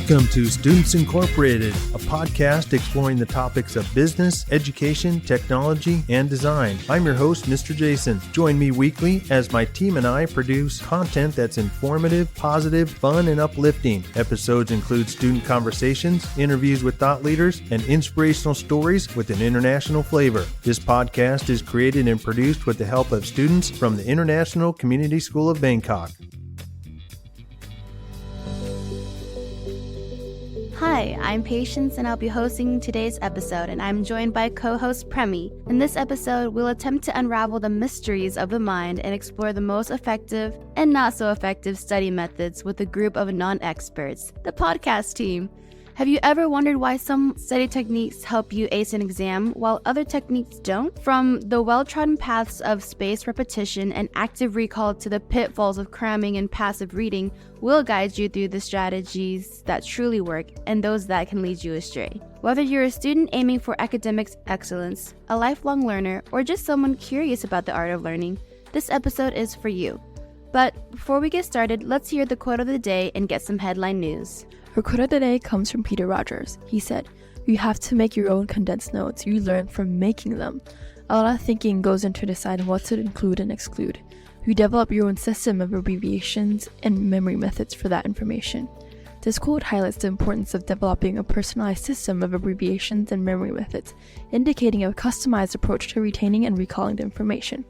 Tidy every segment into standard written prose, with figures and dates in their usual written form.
Welcome to Students Incorporated, a podcast exploring the topics of business, education, technology, and design. I'm your host, Mr. Jason. Join me weekly as my team and I produce content that's informative, positive, fun, and uplifting. Episodes include student conversations, interviews with thought leaders, and inspirational stories with an international flavor. This podcast is created and produced with the help of students from the International Community School of Bangkok. Hi, I'm Patience and I'll be hosting today's episode, and I'm joined by co-host Premi. In this episode, we'll attempt to unravel the mysteries of the mind and explore the most effective and not so effective study methods with a group of non-experts, the podcast team. Have you ever wondered why some study techniques help you ace an exam while other techniques don't? From the well-trodden paths of spaced repetition and active recall to the pitfalls of cramming and passive reading, we'll guide you through the strategies that truly work and those that can lead you astray. Whether you're a student aiming for academic excellence, a lifelong learner, or just someone curious about the art of learning, this episode is for you. But before we get started, let's hear the quote of the day and get some headline news. Our quote of the day comes from Peter Rogers. He said, "You have to make your own condensed notes. You learn from making them." A lot of thinking goes into deciding what to include and exclude. You develop your own system of abbreviations and memory methods for that information. This quote highlights the importance of developing a personalized system of abbreviations and memory methods, indicating a customized approach to retaining and recalling the information.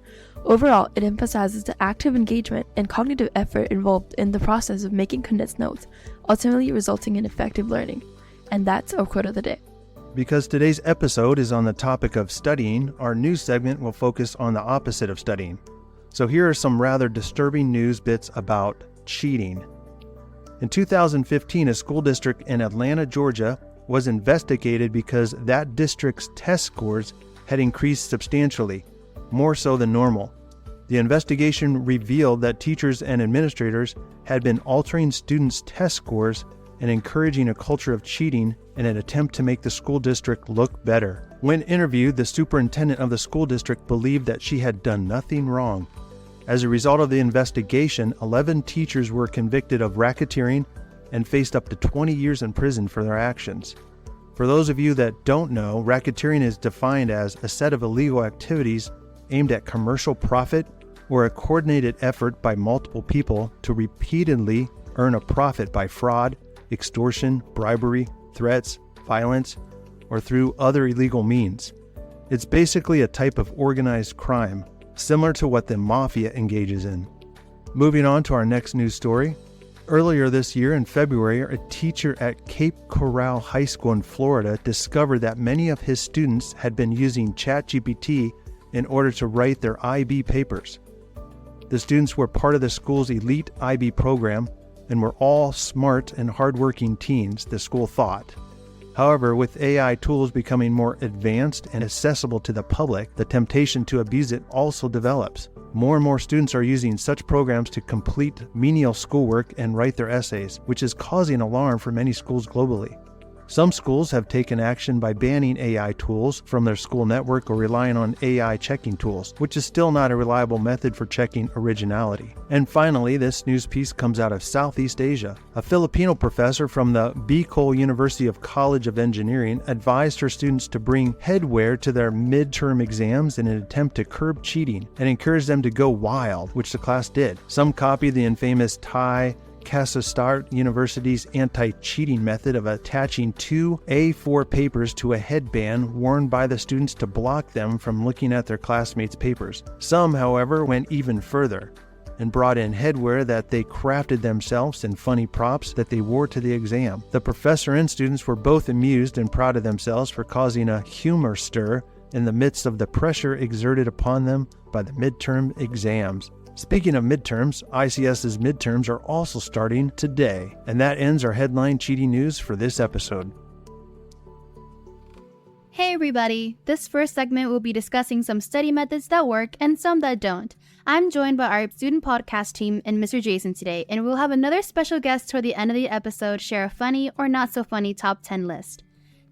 Overall, it emphasizes the active engagement and cognitive effort involved in the process of making condensed notes, ultimately resulting in effective learning. And that's our quote of the day. Because today's episode is on the topic of studying, our news segment will focus on the opposite of studying. So here are some rather disturbing news bits about cheating. In 2015, a school district in Atlanta, Georgia, was investigated because that district's test scores had increased substantially, more so than normal. The investigation revealed that teachers and administrators had been altering students' test scores and encouraging a culture of cheating in an attempt to make the school district look better. When interviewed, the superintendent of the school district believed that she had done nothing wrong. As a result of the investigation, 11 teachers were convicted of racketeering and faced up to 20 years in prison for their actions. For those of you that don't know, racketeering is defined as a set of illegal activities aimed at commercial profit or a coordinated effort by multiple people to repeatedly earn a profit by fraud, extortion, bribery, threats, violence, or through other illegal means. It's basically a type of organized crime, similar to what the mafia engages in. Moving on to our next news story. Earlier this year in February, a teacher at Cape Coral High School in Florida discovered that many of his students had been using ChatGPT in order to write their IB papers. The students were part of the school's elite IB program and were all smart and hardworking teens, the school thought. However, with AI tools becoming more advanced and accessible to the public, the temptation to abuse it also develops. More and more students are using such programs to complete menial schoolwork and write their essays, which is causing alarm for many schools globally. Some schools have taken action by banning AI tools from their school network or relying on AI checking tools, which is still not a reliable method for checking originality. And finally, this news piece comes out of Southeast Asia. A Filipino professor from the Bicol University of College of Engineering advised her students to bring headwear to their midterm exams in an attempt to curb cheating and encouraged them to go wild, which the class did. Some copied the infamous Thai Kasasart University's anti-cheating method of attaching two A4 papers to a headband worn by the students to block them from looking at their classmates' papers. Some, however, went even further and brought in headwear that they crafted themselves and funny props that they wore to the exam. The professor and students were both amused and proud of themselves for causing a humor stir in the midst of the pressure exerted upon them by the midterm exams. Speaking of midterms, ICS's midterms are also starting today. And that ends our headline cheating news for this episode. Hey everybody! This first segment will be discussing some study methods that work and some that don't. I'm joined by our student podcast team and Mr. Jason today, and we'll have another special guest toward the end of the episode share a funny or not so funny top 10 list.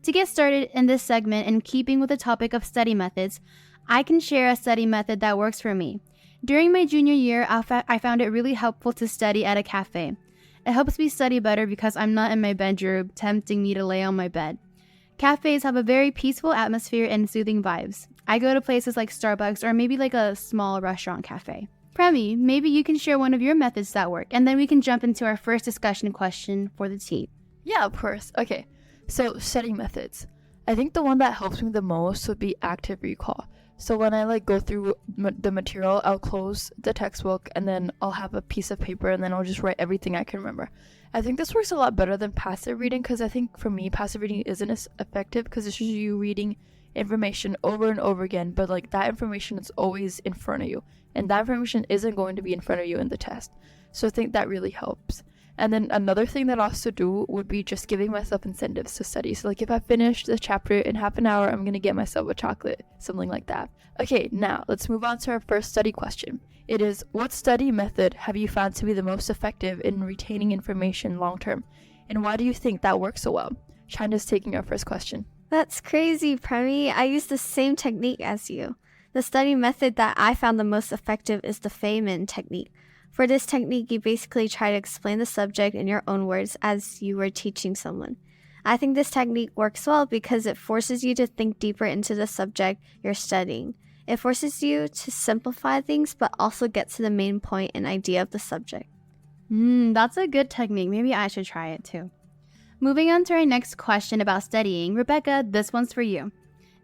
To get started in this segment, in keeping with the topic of study methods, I can share a study method that works for me. During my junior year, I found it really helpful to study at a cafe. It helps me study better because I'm not in my bedroom, tempting me to lay on my bed. Cafes have a very peaceful atmosphere and soothing vibes. I go to places like Starbucks or maybe like a small restaurant cafe. Premi, maybe you can share one of your methods that work, and then we can jump into our first discussion question for the team. Yeah, of course. Okay, so studying methods. I think the one that helps me the most would be active recall. So when I go through the material, I'll close the textbook and then I'll have a piece of paper and then I'll just write everything I can remember. I think this works a lot better than passive reading because I think for me, passive reading isn't as effective because it's just you reading information over and over again, but that information is always in front of you and that information isn't going to be in front of you in the test. So I think that really helps. And then another thing that I also do would be just giving myself incentives to study. So if I finish the chapter in half an hour, I'm going to get myself a chocolate, something like that. Okay, now let's move on to our first study question. It is, what study method have you found to be the most effective in retaining information long term? And why do you think that works so well? China's taking our first question. That's crazy, Premi. I use the same technique as you. The study method that I found the most effective is the Feynman technique. For this technique, you basically try to explain the subject in your own words as you were teaching someone. I think this technique works well because it forces you to think deeper into the subject you're studying. It forces you to simplify things but also get to the main point and idea of the subject. That's a good technique. Maybe I should try it too. Moving on to our next question about studying. Rebecca, this one's for you.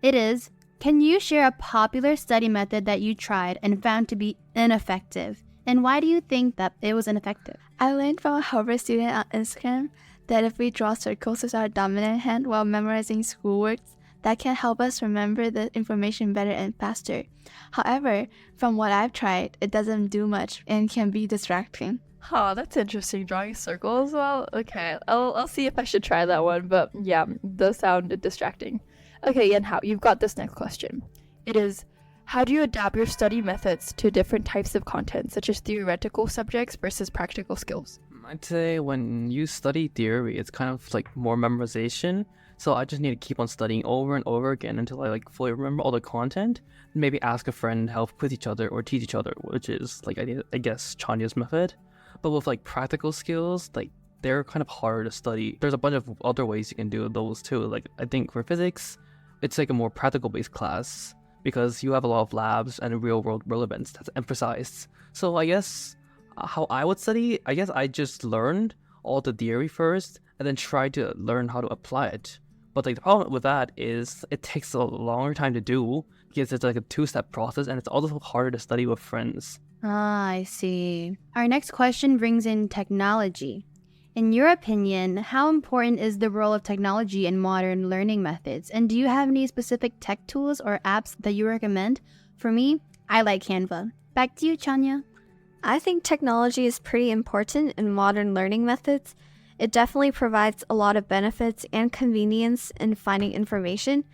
It is, can you share a popular study method that you tried and found to be ineffective? And why do you think that it was ineffective? I learned from a Harvard student on Instagram that if we draw circles with our dominant hand while memorizing schoolworks, that can help us remember the information better and faster. However, from what I've tried, it doesn't do much and can be distracting. Oh, that's interesting. Drawing circles? Well, okay. I'll see if I should try that one, but yeah, it does sound distracting. Okay, Yanhao, you've got this next question. It is, how do you adapt your study methods to different types of content, such as theoretical subjects versus practical skills? I'd say when you study theory, it's kind of more memorization. So I just need to keep on studying over and over again until I fully remember all the content. Maybe ask a friend, help quiz each other or teach each other, which is I guess Chanya's method. But with practical skills, they're kind of harder to study. There's a bunch of other ways you can do those too. I think for physics, it's a more practical based class, because you have a lot of labs and real-world relevance that's emphasized. So I guess how I would study, I guess I just learned all the theory first and then tried to learn how to apply it. But the problem with that is it takes a longer time to do because it's a two-step process and it's also harder to study with friends. Ah, I see. Our next question brings in technology. In your opinion, how important is the role of technology in modern learning methods? And do you have any specific tech tools or apps that you recommend? For me, I like Canva. Back to you, Chanya. I think technology is pretty important in modern learning methods. It definitely provides a lot of benefits and convenience in finding information.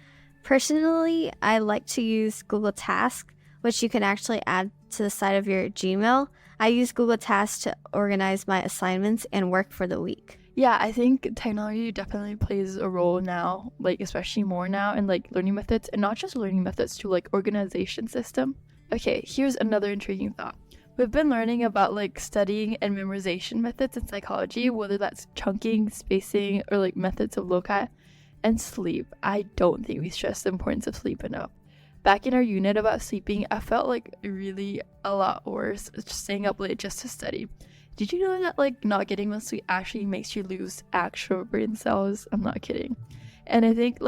Personally, I like to use Google Tasks, which you can actually add to the side of your Gmail. I use Google Tasks to organize my assignments and work for the week. Yeah, I think technology definitely plays a role now, especially more now in learning methods, and not just learning methods too, organization system. Okay, here's another intriguing thought. We've been learning about studying and memorization methods in psychology, whether that's chunking, spacing, or methods of loci, and sleep. I don't think we stress the importance of sleep enough. Back in our unit about sleeping, I felt really a lot worse just staying up late just to study. Did you know that not getting enough sleep actually makes you lose actual brain cells? I'm not kidding. And I think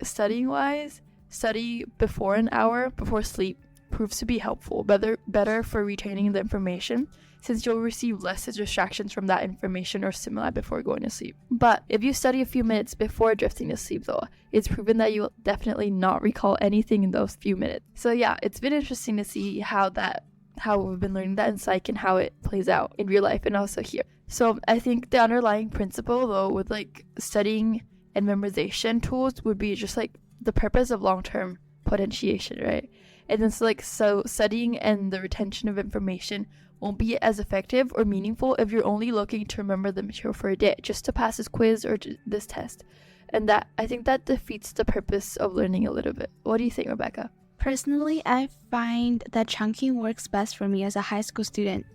studying wise, study before an hour before sleep proves to be helpful, better for retaining the information, since you'll receive less distractions from that information or stimuli before going to sleep. But if you study a few minutes before drifting to sleep though, it's proven that you will definitely not recall anything in those few minutes. So yeah, it's been interesting to see how we've been learning that in psych and how it plays out in real life and also here. So I think the underlying principle though with studying and memorization tools would be just the purpose of long-term potentiation, right? And then so studying and the retention of information won't be as effective or meaningful if you're only looking to remember the material for a day just to pass this quiz or this test. And I think that defeats the purpose of learning a little bit. What do you think, Rebecca? Personally, I find that chunking works best for me as a high school student.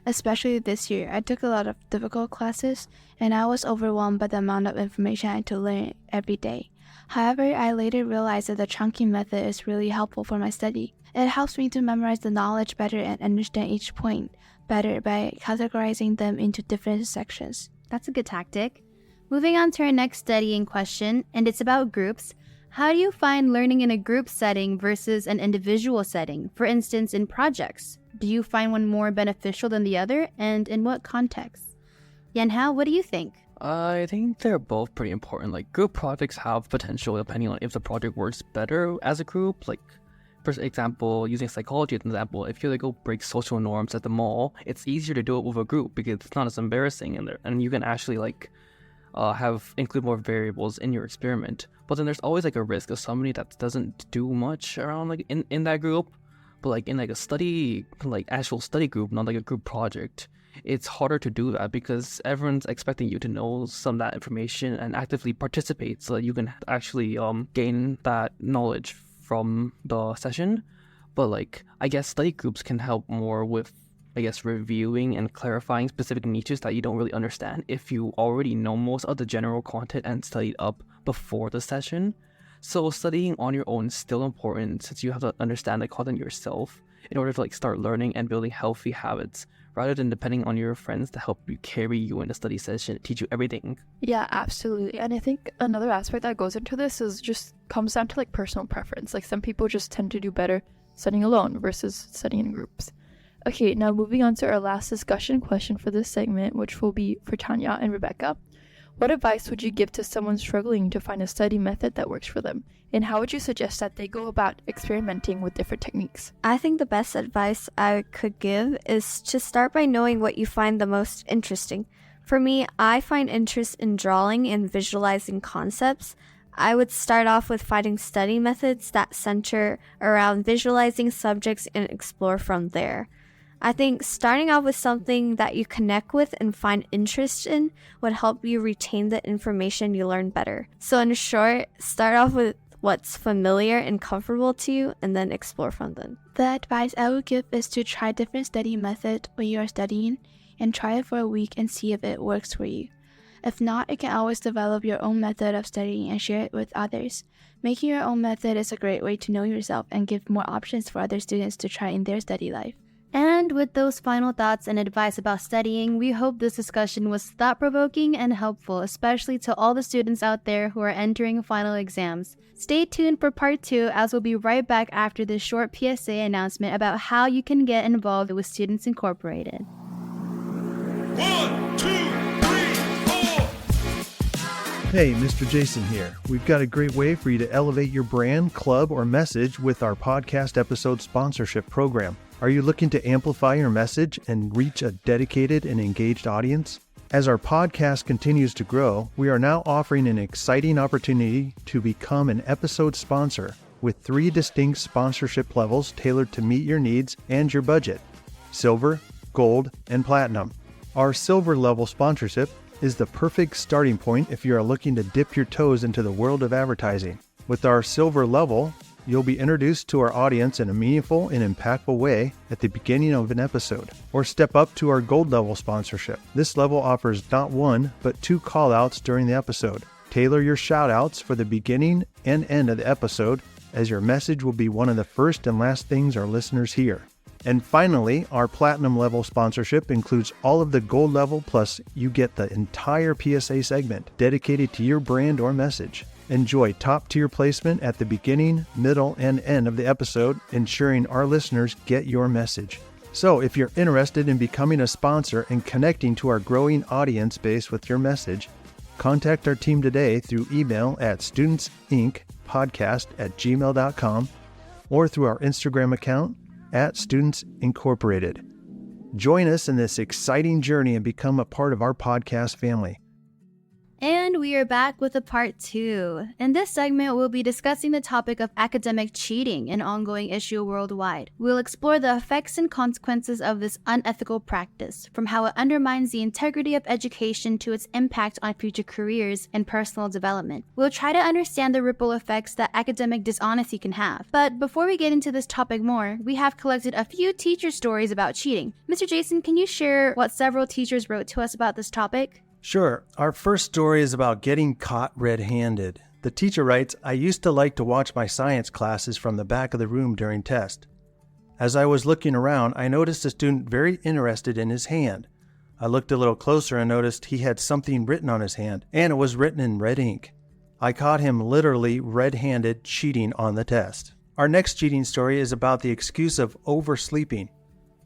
Especially this year, I took a lot of difficult classes and I was overwhelmed by the amount of information I had to learn every day. However, I later realized that the chunking method is really helpful for my study. It helps me to memorize the knowledge better and understand each point better by categorizing them into different sections. That's a good tactic. Moving on to our next studying question, and it's about groups. How do you find learning in a group setting versus an individual setting? For instance, in projects, do you find one more beneficial than the other, and in what context? Yanhao, what do you think? I think they're both pretty important. Like, group projects have potential depending on if the project works better as a group. Like, for example, using psychology as an example, if you go break social norms at the mall, it's easier to do it with a group because it's not as embarrassing in there, and you can actually include more variables in your experiment. But then there's always a risk of somebody that doesn't do much around in that group, but in a study, actual study group, not a group project, it's harder to do that because everyone's expecting you to know some of that information and actively participate so that you can actually gain that knowledge from the session. But I guess study groups can help more with reviewing and clarifying specific niches that you don't really understand if you already know most of the general content and studied up before the session. So studying on your own is still important since you have to understand the content yourself in order to start learning and building healthy habits rather than depending on your friends to help you carry you in the study session, teach you everything. Yeah, absolutely. And I think another aspect that goes into this is just comes down to personal preference. Some people just tend to do better studying alone versus studying in groups. Okay, now moving on to our last discussion question for this segment, which will be for Tanya and Rebecca. What advice would you give to someone struggling to find a study method that works for them? And how would you suggest that they go about experimenting with different techniques? I think the best advice I could give is to start by knowing what you find the most interesting. For me, I find interest in drawing and visualizing concepts. I would start off with finding study methods that center around visualizing subjects and explore from there. I think starting off with something that you connect with and find interest in would help you retain the information you learn better. So in short, start off with what's familiar and comfortable to you and then explore from them. The advice I would give is to try different study methods when you are studying and try it for a week and see if it works for you. If not, you can always develop your own method of studying and share it with others. Making your own method is a great way to know yourself and give more options for other students to try in their study life. And with those final thoughts and advice about studying, we hope this discussion was thought-provoking and helpful, especially to all the students out there who are entering final exams. Stay tuned for part 2 as we'll be right back after this short PSA announcement about how you can get involved with Students Incorporated. 1, 2, 3, 4. Hey, Mr. Jason here. We've got a great way for you to elevate your brand, club, or message with our podcast episode sponsorship program. Are you looking to amplify your message and reach a dedicated and engaged audience? As our podcast continues to grow, we are now offering an exciting opportunity to become an episode sponsor with 3 distinct sponsorship levels tailored to meet your needs and your budget: Silver, Gold, and Platinum. Our Silver level sponsorship is the perfect starting point if you are looking to dip your toes into the world of advertising. With our Silver level, you'll be introduced to our audience in a meaningful and impactful way at the beginning of an episode, or step up to our Gold level sponsorship. This level offers not 1, but 2 call-outs during the episode. Tailor your shout-outs for the beginning and end of the episode, as your message will be one of the first and last things our listeners hear. And finally, our Platinum level sponsorship includes all of the Gold level, plus you get the entire PSA segment dedicated to your brand or message. Enjoy top-tier placement at the beginning, middle, and end of the episode, ensuring our listeners get your message. So if you're interested in becoming a sponsor and connecting to our growing audience base with your message, contact our team today through email at students.inc.podcast@gmail.com or through our Instagram account @Students Incorporated. Join us in this exciting journey and become a part of our podcast family. And And we are back with a part 2. In this segment, we'll be discussing the topic of academic cheating, an ongoing issue worldwide. We'll explore the effects and consequences of this unethical practice, from how it undermines the integrity of education to its impact on future careers and personal development. We'll try to understand the ripple effects that academic dishonesty can have. But before we get into this topic more, we have collected a few teacher stories about cheating. Mr. Jason, can you share what several teachers wrote to us about this topic? Sure. Our first story is about getting caught red-handed. The teacher writes, I used to like to watch my science classes from the back of the room during test. As I was looking around, I noticed a student very interested in his hand. I looked a little closer and noticed he had something written on his hand, and it was written in red ink. I caught him literally red-handed cheating on the test. Our next cheating story is about the excuse of oversleeping.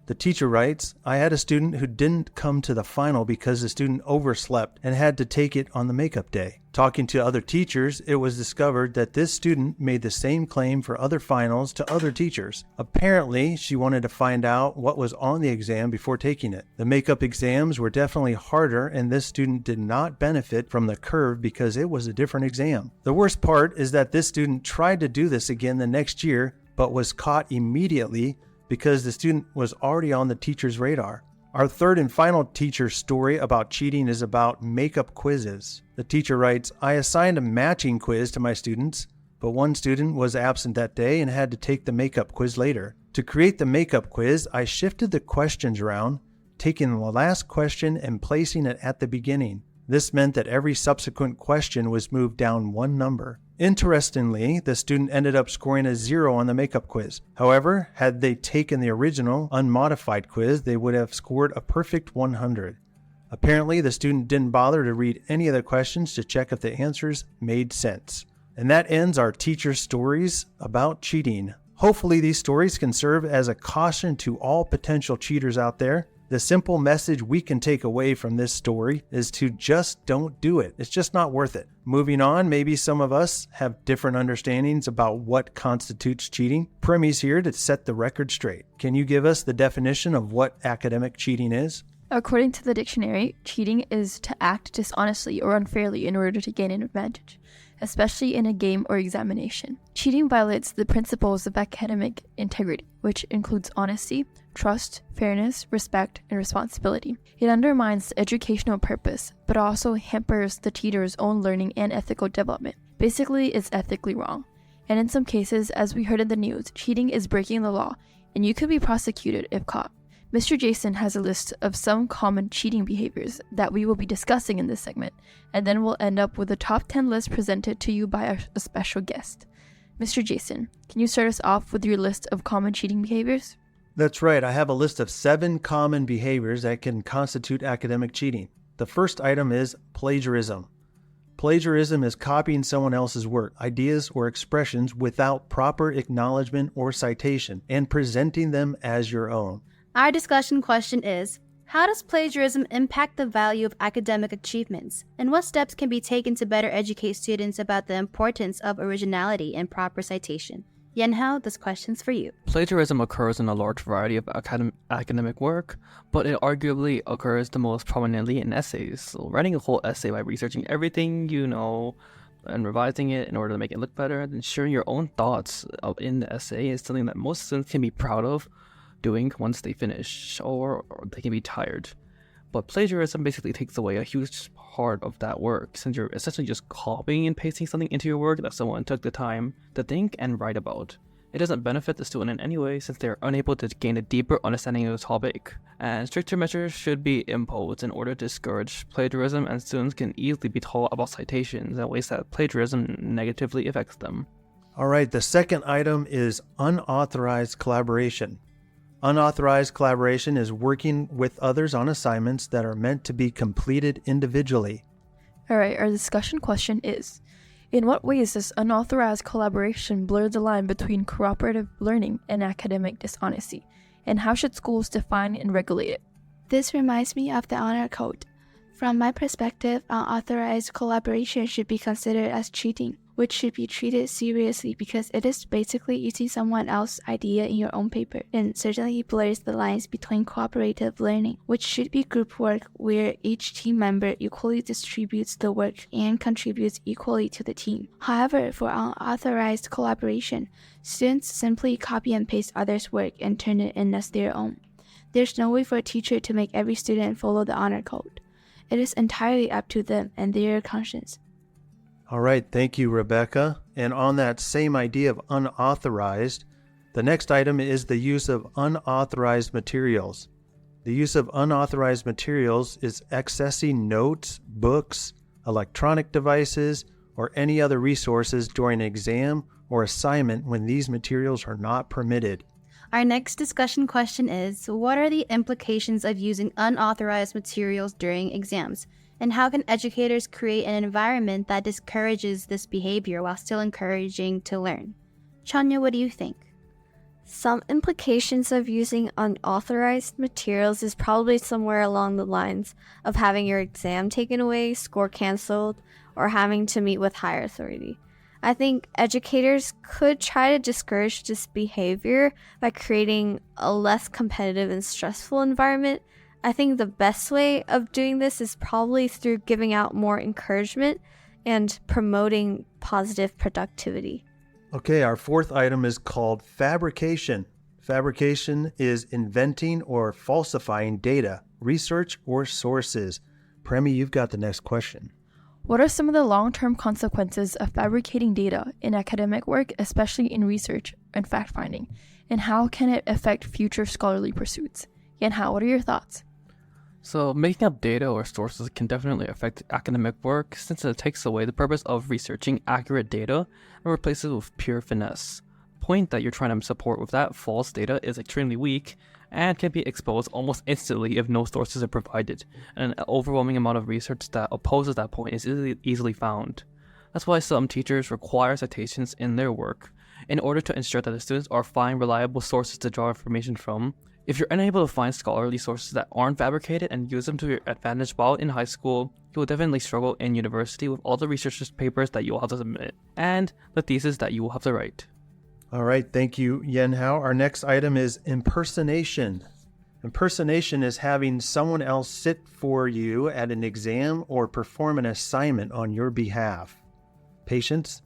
The teacher writes, I had a student who didn't come to the final because the student overslept and had to take it on the makeup day. Talking to other teachers, it was discovered that this student made the same claim for other finals to other teachers. Apparently, she wanted to find out what was on the exam before taking it. The makeup exams were definitely harder, and this student did not benefit from the curve because it was a different exam. The worst part is that this student tried to do this again the next year, but was caught immediately because the student was already on the teacher's radar. Our third and final teacher story about cheating is about makeup quizzes. The teacher writes, I assigned a matching quiz to my students, but one student was absent that day and had to take the makeup quiz later. To create the makeup quiz, I shifted the questions around, taking the last question and placing it at the beginning. This meant that every subsequent question was moved down one number. Interestingly, the student ended up scoring a 0 on the makeup quiz. However, had they taken the original, unmodified quiz, they would have scored a perfect 100. Apparently, the student didn't bother to read any of the questions to check if the answers made sense. And that ends our teacher stories about cheating. Hopefully, these stories can serve as a caution to all potential cheaters out there. The simple message we can take away from this story is to just don't do it. It's just not worth it. Moving on, maybe some of us have different understandings about what constitutes cheating. Premi's here to set the record straight. Can you give us the definition of what academic cheating is? According to the dictionary, cheating is to act dishonestly or unfairly in order to gain an advantage, especially in a game or examination. Cheating violates the principles of academic integrity, which includes honesty, trust, fairness, respect, and responsibility. It undermines the educational purpose, but also hampers the cheater's own learning and ethical development. Basically, it's ethically wrong. And in some cases, as we heard in the news, cheating is breaking the law, and you could be prosecuted if caught. Mr. Jason has a list of some common cheating behaviors that we will be discussing in this segment, and then we'll end up with a top 10 list presented to you by a special guest. Mr. Jason, can you start us off with your list of common cheating behaviors? That's right. I have a list of 7 common behaviors that can constitute academic cheating. The first item is plagiarism. Plagiarism is copying someone else's work, ideas, or expressions without proper acknowledgement or citation and presenting them as your own. Our discussion question is, how does plagiarism impact the value of academic achievements? And what steps can be taken to better educate students about the importance of originality and proper citation? Yenhao, this question's for you. Plagiarism occurs in a large variety of academic work, but it arguably occurs the most prominently in essays. So writing a whole essay by researching everything you know and revising it in order to make it look better, and sharing your own thoughts in the essay is something that most students can be proud of doing once they finish, or they can be tired. But plagiarism basically takes away a huge part of that work, since you're essentially just copying and pasting something into your work that someone took the time to think and write about. It doesn't benefit the student in any way, since they're unable to gain a deeper understanding of the topic, and stricter measures should be imposed in order to discourage plagiarism, and students can easily be taught about citations in ways that plagiarism negatively affects them. All right, the second item is unauthorized collaboration. Unauthorized collaboration is working with others on assignments that are meant to be completed individually. Alright, our discussion question is, in what ways does unauthorized collaboration blur the line between cooperative learning and academic dishonesty? And how should schools define and regulate it? This reminds me of the honor code. From my perspective, unauthorized collaboration should be considered as cheating. which should be treated seriously because it is basically using someone else's idea in your own paper, and certainly blurs the lines between cooperative learning, which should be group work where each team member equally distributes the work and contributes equally to the team. However, for unauthorized collaboration, students simply copy and paste others' work and turn it in as their own. There's no way for a teacher to make every student follow the honor code. It is entirely up to them and their conscience. All right, thank you, Rebecca. And on that same idea of unauthorized, the next item is the use of unauthorized materials. The use of unauthorized materials is accessing notes, books, electronic devices, or any other resources during an exam or assignment when these materials are not permitted. Our next discussion question is, what are the implications of using unauthorized materials during exams? And how can educators create an environment that discourages this behavior while still encouraging to learn? Chanya, what do you think? Some implications of using unauthorized materials is probably somewhere along the lines of having your exam taken away, score canceled, or having to meet with higher authority. I think educators could try to discourage this behavior by creating a less competitive and stressful environment. I think the best way of doing this is probably through giving out more encouragement and promoting positive productivity. Okay, our fourth item is called fabrication. Fabrication is inventing or falsifying data, research, or sources. Premi, you've got the next question. What are some of the long-term consequences of fabricating data in academic work, especially in research and fact-finding? And how can it affect future scholarly pursuits? Yanhao, what are your thoughts? So making up data or sources can definitely affect academic work since it takes away the purpose of researching accurate data and replaces it with pure finesse. The point that you're trying to support with that false data is extremely weak and can be exposed almost instantly if no sources are provided, and an overwhelming amount of research that opposes that point is easily found. That's why some teachers require citations in their work in order to ensure that the students are finding reliable sources to draw information from. If you're unable to find scholarly sources that aren't fabricated and use them to your advantage while in high school, you will definitely struggle in university with all the research papers that you will have to submit and the thesis that you will have to write. All right, thank you, Yenhao. Our next item is impersonation. Impersonation is having someone else sit for you at an exam or perform an assignment on your behalf. Patience?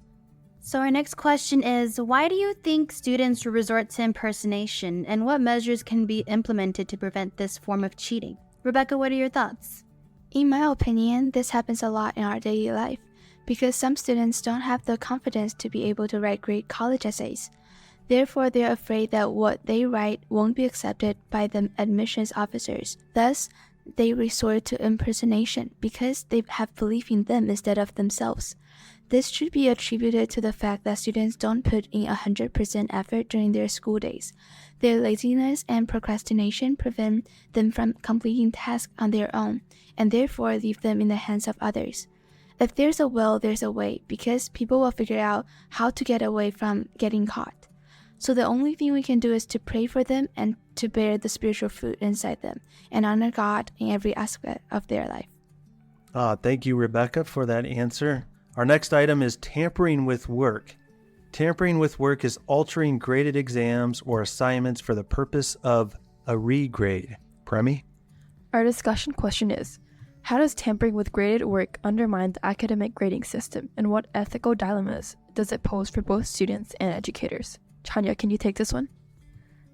So our next question is, why do you think students resort to impersonation, and what measures can be implemented to prevent this form of cheating? Rebecca, what are your thoughts? In my opinion, this happens a lot in our daily life because some students don't have the confidence to be able to write great college essays. Therefore, they're afraid that what they write won't be accepted by the admissions officers. Thus, they resort to impersonation because they have belief in them instead of themselves. This should be attributed to the fact that students don't put in 100% effort during their school days. Their laziness and procrastination prevent them from completing tasks on their own, and therefore leave them in the hands of others. If there's a will, there's a way, because people will figure out how to get away from getting caught. So the only thing we can do is to pray for them and to bear the spiritual fruit inside them and honor God in every aspect of their life. Thank you, Rebecca, for that answer. Our next item is tampering with work. Tampering with work is altering graded exams or assignments for the purpose of a regrade. Premi? Our discussion question is, how does tampering with graded work undermine the academic grading system, and what ethical dilemmas does it pose for both students and educators? Chanya, can you take this one?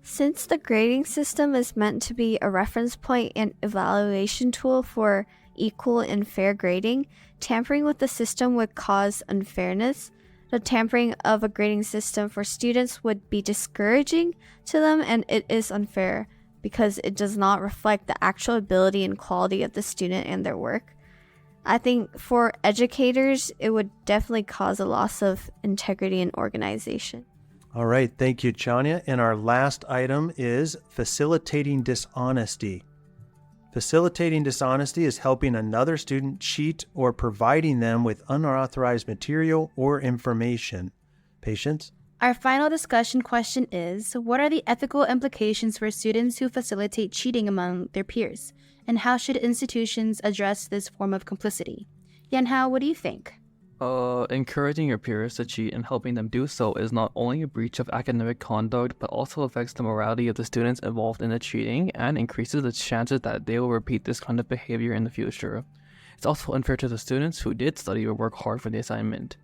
Since the grading system is meant to be a reference point and evaluation tool for equal and fair grading, tampering with the system would cause unfairness. The tampering of a grading system for students would be discouraging to them, and it is unfair because it does not reflect the actual ability and quality of the student and their work. I think for educators, it would definitely cause a loss of integrity and organization. All right, thank you, Chanya. And our last item is facilitating dishonesty. Facilitating dishonesty is helping another student cheat or providing them with unauthorized material or information. Patience? Our final discussion question is, what are the ethical implications for students who facilitate cheating among their peers? And how should institutions address this form of complicity? Yanhao, what do you think? Encouraging your peers to cheat and helping them do so is not only a breach of academic conduct, but also affects the morality of the students involved in the cheating and increases the chances that they will repeat this kind of behavior in the future. It's also unfair to the students who did study or work hard for the assignment.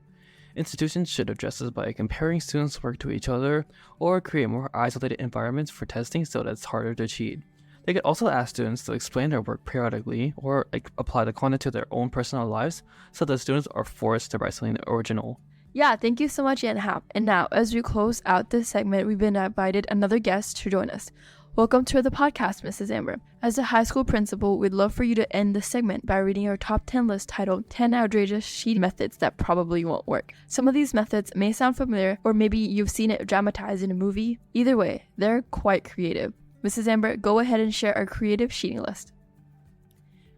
Institutions should address this by comparing students' work to each other or create more isolated environments for testing so that it's harder to cheat. They could also ask students to explain their work periodically or apply the content to their own personal lives so that students are forced to write something original. Yeah, thank you so much, Yan Hap. And now, as we close out this segment, we've been invited another guest to join us. Welcome to the podcast, Mrs. Amber. As a high school principal, we'd love for you to end this segment by reading our top 10 list titled 10 Outrageous Cheat Methods That Probably Won't Work. Some of these methods may sound familiar, or maybe you've seen it dramatized in a movie. Either way, they're quite creative. Mrs. Amber, go ahead and share our creative cheating list.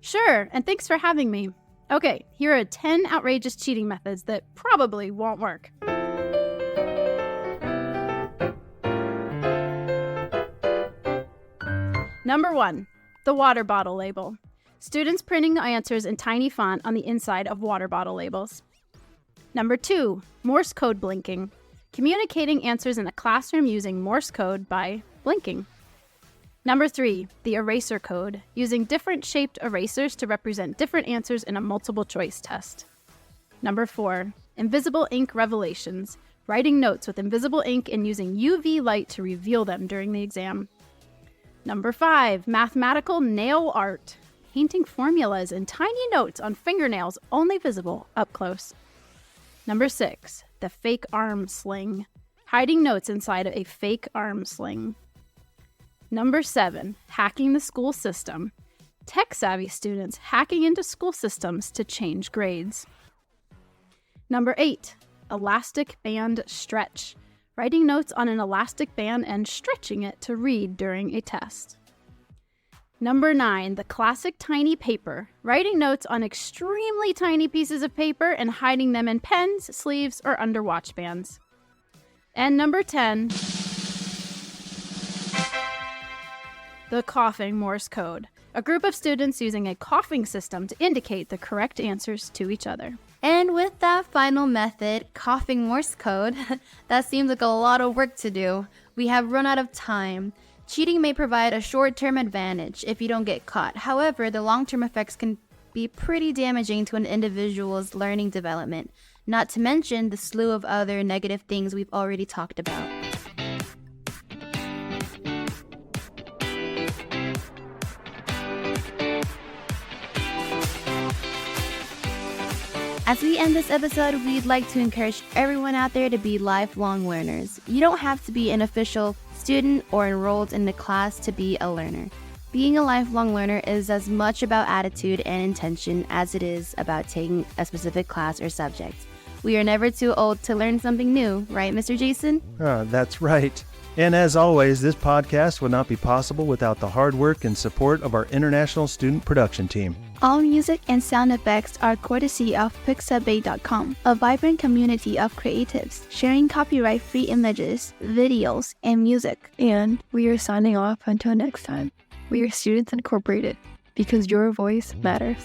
Sure, and thanks for having me. Okay, here are 10 outrageous cheating methods that probably won't work. Number 1, the water bottle label. Students printing answers in tiny font on the inside of water bottle labels. Number 2, Morse code blinking. Communicating answers in a classroom using Morse code by blinking. Number 3, the eraser code, using different shaped erasers to represent different answers in a multiple choice test. Number 4, invisible ink revelations, writing notes with invisible ink and using UV light to reveal them during the exam. Number 5, mathematical nail art, painting formulas in tiny notes on fingernails only visible up close. Number 6, the fake arm sling, hiding notes inside of a fake arm sling. Number 7, hacking the school system. Tech-savvy students hacking into school systems to change grades. Number 8, elastic band stretch. Writing notes on an elastic band and stretching it to read during a test. Number 9, the classic tiny paper. Writing notes on extremely tiny pieces of paper and hiding them in pens, sleeves, or under watch bands. And number 10, the coughing Morse code. A group of students using a coughing system to indicate the correct answers to each other. And with that final method, coughing Morse code, that seems like a lot of work to do. We have run out of time. Cheating may provide a short-term advantage if you don't get caught. However, the long-term effects can be pretty damaging to an individual's learning development, not to mention the slew of other negative things we've already talked about. As we end this episode, we'd like to encourage everyone out there to be lifelong learners. You don't have to be an official student or enrolled in the class to be a learner. Being a lifelong learner is as much about attitude and intention as it is about taking a specific class or subject. We are never too old to learn something new, right, Mr. Jason? That's right. And as always, this podcast would not be possible without the hard work and support of our international student production team. All music and sound effects are courtesy of Pixabay.com, a vibrant community of creatives sharing copyright-free images, videos, and music. And we are signing off until next time. We are Students Incorporated, because your voice matters.